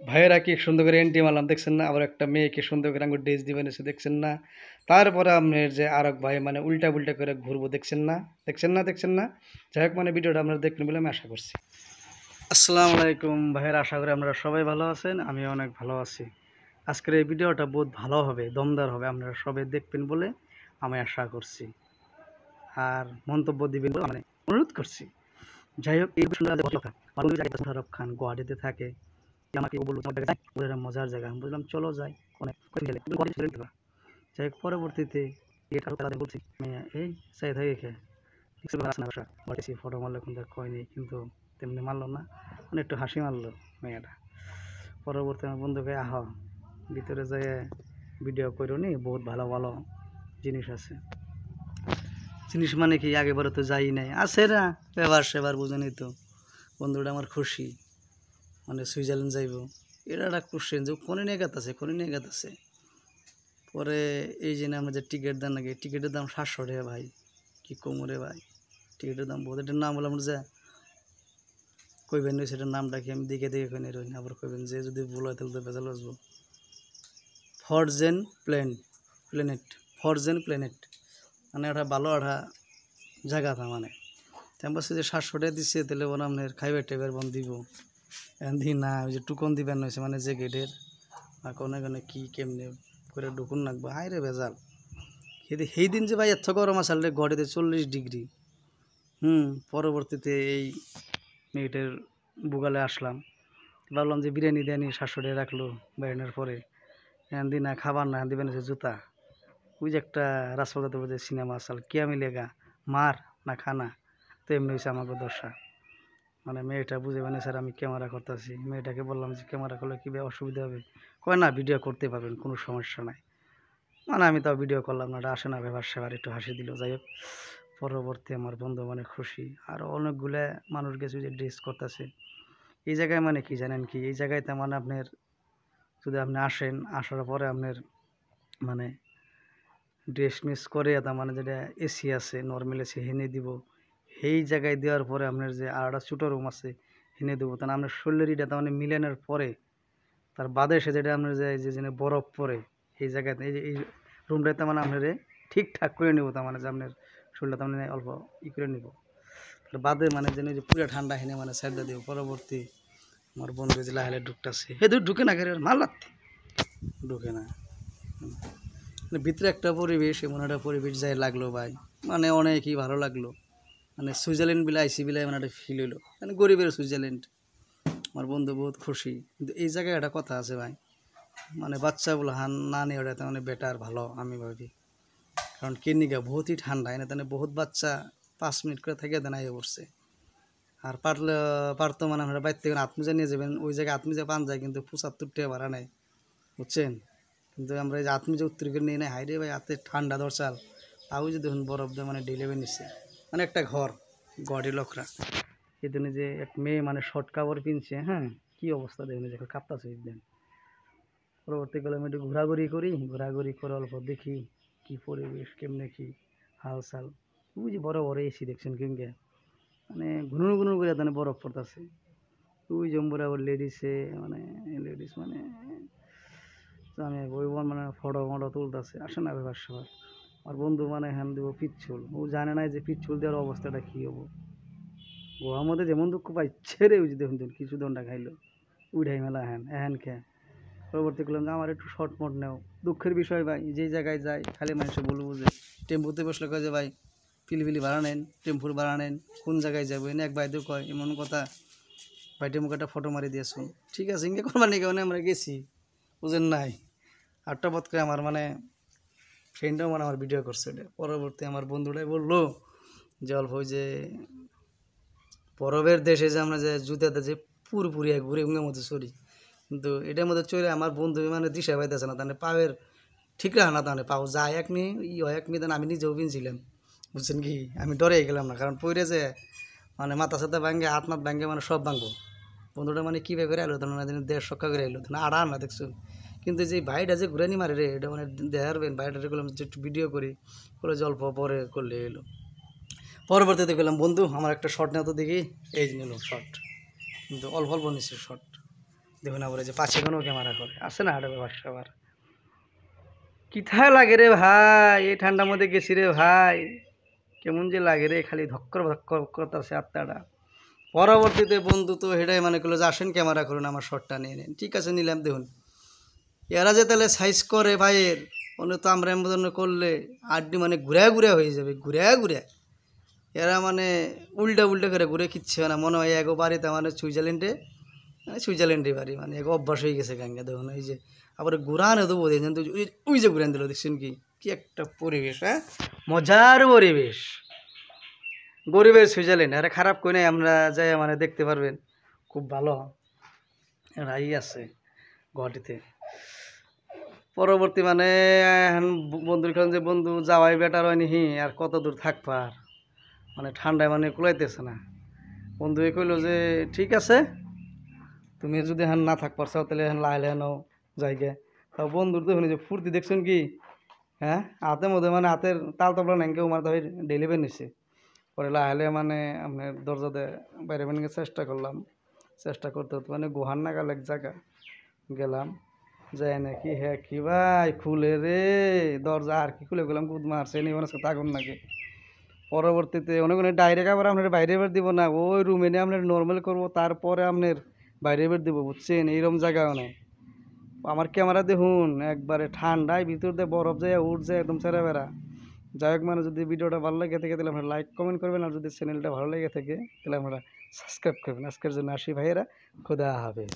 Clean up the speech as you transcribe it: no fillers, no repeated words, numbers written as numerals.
ভাইয়েরা কি সুন্দর করে এন্টি মারলাম দেখছেন না, আবার একটা মেয়েকে সুন্দর করে আঙ্গুর ড্রেস দিবেন এসে দেখছেন না। তারপরে আপনার যে আরেক ভাই মানে উল্টা পুল্টা করে ঘুরবো দেখছেন না, দেখছেন না। যাই হোক মানে ভিডিওটা আপনারা দেখবেন বলে আমি আশা করছি। আসসালামু আলাইকুম ভাইয়েরা, আশা করি আপনারা সবাই ভালো আছেন, আমি অনেক ভালো আছি। আজকের এই ভিডিওটা বহুত ভালো হবে, দমদার হবে, আপনারা সবাই দেখবেন বলে আমি আশা করছি। আর মন্তব্য দিবেন বলে মানে অনুরোধ করছি। যাই হোক, এই শাহরুখ খান গুয়াহাটিতে থাকে, আমাকে বললো ওদের মজার জায়গা, আমি বললাম চলো যাই। অনেক যাই হোক, পরবর্তীতে বলছি এই চাই থাকে খেয়ে ফটো মারলো, কিন্তু কয়নি, কিন্তু তেমনি মারলো না, মানে একটু হাসি মারলো মেয়েটা। পরবর্তী আমার বন্ধুকে ভিতরে যেয়ে ভিডিও করো নি, বহুত ভালো ভালো জিনিস আছে। জিনিস মানে কি, আগেবারে তো যাই নাই, আছে না ব্যবহার সেবার বুঝেনি তো। বন্ধুটা আমার খুশি, মানে সুইজারল্যান্ড যাইব, এটা একটা কোশ্চেন যে কোনে নিয়ে গাতাছে। পরে এই যে আমরা যে টিকিট দেন নাকি, টিকিটের দাম 700 টাকা ভাই, কি কোমরে ভাই, টিকিটের দাম বহুত। এটার নাম বললাম যে কইবেন সেটার নামটা কি, আমি দেখে কইনে রই, আবার কইবেন যে যদি ভুল হয় তাহলে তো বেজাল আসবো। ফরজেন প্ল্যানেট মানে একটা ভালো একটা জায়গা থা, মানে আমি বলছি যে 700 টাকা দিচ্ছে, তাহলে বলে আপনার খাইবার টাইবার বন্ধ দিব, দি না ওই যে টুকন দিবেন হয়েছে, মানে যে গেটের আর কোনে কোনে কি কেমনে করে ঢুকুন রাখবো, হাই রে বেজাল। সেই দিন যে ভাই এত গরম আসলে গড়িতে 40 ডিগ্রি। পরবর্তীতে এই মেয়েটার বুগালে আসলাম, ভাবলাম যে বিরিয়ানি দেয়নি, 700 টাকা রাখলো বেড়ানোর পরে। দি না খাবার না দিবেন হচ্ছে জুতা। ওই যে একটা রাজপথে যে সিনেমা আসাল কিয়া মিলেগা, মার না খানা, তো এমনি হয়েছে আমাকে দশা। মানে মেয়েটা বুঝে মানে স্যার আমি ক্যামেরা করতেছি, মেয়েটাকে বললাম যে ক্যামেরা করলে কী অসুবিধা হবে, কয় না ভিডিও করতে পারবেন, কোনো সমস্যা নাই। মানে আমি তাও ভিডিও করলাম না, আসে না ব্যবহার সেবার একটু হাসি দিল। যাই হোক, পরবর্তী আমার বন্ধু মানে খুশি, আর অনেকগুলো মানুষ গেছে যে ড্রেস করতেছে এই জায়গায়। মানে কি জানেন কি, এই জায়গাতে মানে আপনার যদি আপনি আসেন, আসার পরে আপনার মানে ড্রেস মিস করে তার মানে যেটা এসি আছে, নর্মাল এসি হেনে দিব, সেই জায়গায় দেওয়ার পরে আপনার যে আর একটা ছোটো রুম আছে হেনে দেবো, তাহলে আপনার শরীরটা তার মানে মিলানোর পরে তার বাদে এসে যেটা আপনার যে বরফ পরে এই জায়গাতে, এই রুমটাতে মানে আপনার ঠিকঠাক করে নেবো, তার মানে যে আপনার শরীরটা তার মানে অল্প করে নেবো, তার বাদে মানে যেন যে পুরো ঠান্ডা হেনে মানে সাইডটা দেবো। পরবর্তী আমার বন্ধু যে লাহেলে ঢুকতেছে, হে দূর ঢুকে না, মাল লাগতে ঢুকে না। ভিতরে একটা পরিবেশ, এমন একটা পরিবেশ যাই লাগলো ভাই, মানে অনেকই ভালো লাগলো। মানে সুইজারল্যান্ড বিলে আইসি বিলে মানে একটা ফিল হইলো, মানে গরিবের সুইজারল্যান্ড। আমার বন্ধু বহুত খুশি, কিন্তু এই জায়গায় একটা কথা আছে ভাই, মানে বাচ্চাগুলো না নিয়ে ওটা মানে বেটার ভালো আমি ভাবি। কারণ কেনিকা বহুতই ঠান্ডা, এনে তেনে বহুত বাচ্চা 5 মিনিট করে থেকে দেনাই পড়ছে। আর পারতো মানে আমরা বাইর থেকে আত্মজা নিয়ে যাবেন, ওই জায়গায় আত্মজা পান যায়, কিন্তু 75 টাকা ভাড়া নেয়, বুঝছেন। কিন্তু আমরা এই যে আত্মীয় উত্তর করে নিয়ে নেই, হাইরে ভাই হাতে ঠান্ডা দরচাল, তাও যে দেখুন বরফ দিয়ে মানে ডেলিভারি নিচ্ছে, মানে একটা গড়ি লোকরা। এই জন্য যে এক মেয়ে মানে শর্ট কাপড় কিনছে, কি অবস্থা দেখুন, যে কাঁপতাছে দেন। পরবর্তীকালে আমি একটু ঘোরাঘুরি করে অল্প দেখি কি পরিবেশ, কেমনে কি হালচাল। ওই যে বড় বড় এসি দেখছেন কিনকে, মানে ঘুনুর করে তাহলে বরফ পড়তেছে। ওই জম্বুরা আবার লেডিস মানে আমি ওই মানে ফটো তুলতেছে, আসে না ব্যাপার সবার। আর বন্ধু মানে হ্যান দেবো পিচ্ছুল, ও জানে না যে পিচ্ছুল দেওয়ার অবস্থাটা কী হবো। ও আমাদের যেমন দুঃখ পাইছে রে, ওই যে দেখুন কিছু দণ্ডা খাইলো উঠাই মেলা হ্যান খেয়ে। পরবর্তী করলাম যে আমার একটু শর্ট মোট নেও, দুঃখের বিষয় ভাই, যেই জায়গায় যাই খালি মানুষে বলবো যে টেম্পুতে বসলে কয় যে ভাই পিলিপিলি ভাড়া নেন, টেম্পুর ভাড়া নেন, কোন জায়গায় যাবো, এনে এক বাইদেও কয় এমন কথা, ভাই টেম্পুকে একটা ফটো মারি দিয়েছো, ঠিক আছে ইঙ্গে করবার নাকি, মানে আমরা গেছি বুঝেন নাই। আটটা বোধ করে আমার মানে ফ্রেন্ডও মানে আমার ভিডিও করছে ওটা। পরবর্তী আমার বন্ধুটাই বললো যে অল্প ওই যে বরফের দেশে যে আমরা যে জুতাতে যে পুরোপুরি এক ঘুরে উঙ্গের মধ্যে চড়ি, কিন্তু এটার মধ্যে চড়ে আমার বন্ধু মানে দিশা পাইতেছে না, তাহলে পায়ের ঠিক রাখা না, তাহলে পাও যায় এক মি হয় এক মি, তাহলে আমি নিজেও কিনছিলাম, বুঝছেন কি। আমি ডরে গেলাম না, কারণ পইরে যে মানে মাথা সাথে ভাঙে, হাত মাত ভাঙে, মানে সব ভাঙবো। বন্ধুটা মানে কীভাবে করে এলো, তাহলে 150 করে এলো, তাহলে আড়া না দেখছো। কিন্তু যে ভাইটা যে ঘুরে নি মারে রে, এটা মানে দেখারবেন ভাইটা করলাম যে একটু ভিডিও করি, বলে জল্প পরে করলে এলো। পরবর্তীতে পেলাম বন্ধু আমার একটা শর্ট নেওয়া তো দেখি, এই নিল শর্ট, কিন্তু অল্প নিচ্ছে শর্ট, দেখুন আবার এই যে পাশে কোনো ক্যামেরা করে আসে না হাটে ব্যাপার সবার কিথায় লাগে রে ভাই এই ঠান্ডার মধ্যে গেছি রে ভাই কেমন যে লাগে রে খালি ধক্কর ধক্কর করতেছে আত্মাটা পরবর্তীতে বন্ধু তো হেডাই মানে করলো যে আসেন ক্যামেরা করুন আমার শটটা নিয়ে নেন ঠিক আছে নিলাম দেখুন এরা যে তাহলে সাইজ করে ভাইয়ের অন্য তো আমরা এমন করলে আড্ডি মানে ঘুরে ঘুরে হয়ে যাবে ঘুরে ঘুরে এরা মানে উল্টা উল্টা করে ঘুরে কিচ্ছে না মনে হয় এগো বাড়িতে মানে সুইজারল্যান্ডে বাড়ি মানে এক অভ্যাস হয়ে গেছে গাঙ্গা দেখুন এই যে আবার ঘুরানো দেবো দেখছেন তো ওই যে ঘুরান দিল দেখছেন কি একটা পরিবেশ হ্যাঁ মজার পরিবেশ গরিবের সুইজারল্যান্ড আরে খারাপ কই নাই আমরা যাই মানে দেখতে পারবেন খুব ভালো রাই আছে গুয়াহাটিতে পরবর্তী মানে বন্ধুর কারণ যে বন্ধু যাওয়াই বেটার হয় নিহি আর কত দূর থাকবার মানে ঠান্ডায় মানে কুলাইতেছে না বন্ধু কইলো যে ঠিক আছে তুমি যদি হ্যাঁ না থাকবার চাও তাহলে হ্যাঁ লাহে লাহে নাও জায়গা তাও বন্ধুর তো শুনে যে ফুর্তি দেখছেন কি হ্যাঁ হাতের মধ্যে মানে হাতের তাল তবলা নাই কেউ মারতে হয় ডেলিভারি নিছে পরে লাহে মানে আপনার দরজাতে বাইরে বেরিয়ে চেষ্টা করলাম চেষ্টা করতে করতে মানে গুহার নাগাল এক জায়গা গেলাম যায় নাকি হ্যাঁ কি ভাই খুলে রে দরজা আর কি খুলে গেলাম কুদ মারছে নি মানে তাগুন নাকি পরবর্তীতে অনেক অনেক ডাইরেক্ট আবার আপনার বাইরে বের দিব না ওই রুমে নিয়ে আপনার নর্মাল করবো তারপরে আপনার বাইরে বের দিব বুঝছেন এইরকম জায়গা অনেক আমার ক্যামেরা দেখুন একবারে ঠান্ডায় ভিতর দিয়ে বরফ যায় উঠ যায় একদম ছেড়ে বেড়া যাই হোক মানে যদি ভিডিওটা ভালো লেগে থাকে তাহলে আপনারা লাইক কমেন্ট করবেন আর যদি চ্যানেলটা ভালো লেগে থাকে তাহলে আপনারা সাবস্ক্রাইব করবেন আজকের জন্য আসি ভাইয়েরা খুদা হাফেজ